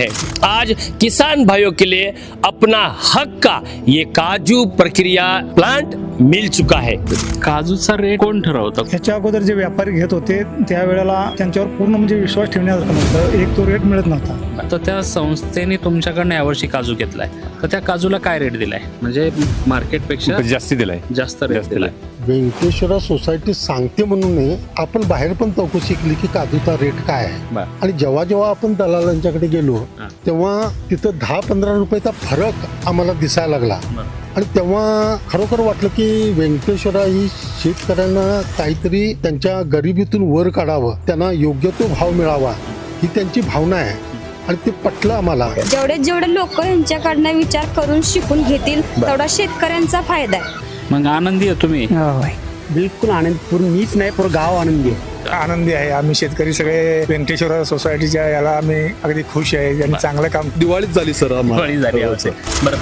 है। आज किसान भाइयों के लिए अपना हक का ये काजू प्रक्रिया प्लांट मिल चुका है। काजूचा रेट कोण ठरवतं? ह्याच्या अगोदर जे व्यापारी घेत होते त्यावेळेला त्यांच्यावर पूर्ण म्हणजे विश्वास ठेवण्यासारखं नव्हतं, एक तो रेट मिळत नव्हता. तर त्या संस्थेने तुमच्याकडनं यावर्षी काजू घेतलाय, तर त्या काजूला काय रेट दिलाय? म्हणजे मार्केटपेक्षा जास्ती दिलाय. जास्त रेट दिलाय. व्यंकटेश्वरा सोसायटी सांगते म्हणून नाही, आपण बाहेर पण चौकशी केली की काजूचा रेट काय आहे. बरं. आणि जेव्हा जेव्हा आपण दलालांच्याकडे गेलो तेव्हा तिथं 10-15 रुपयाचा फरक आम्हाला दिसायला लागला. आणि तेव्हा खरोखर वाटलं की व्यंकटेश्वरा ही शेतकऱ्यांना काहीतरी त्यांच्या गरिबीतून वर काढावं, त्यांना योग्य तो भाव मिळावा, ही त्यांची भावना आहे. आणि ते पटलं आम्हाला. जेवढे लोक यांच्याकडनं विचार करून शिकून घेतील तेवढा शेतकऱ्यांचा फायदा आहे. मग आनंदी आहे तुम्ही? बिलकुल आनंद, पूर्ण मीच नाही पूर्ण गाव आनंदी आहे. आनंदी आहे आम्ही शेतकरी सगळे. व्यंकटेश्वरा सोसायटीच्या याला आम्ही अगदी खुश आहे आणि चांगलं काम. दिवाळीच झाली सर. दिवाळी झाली. बरं,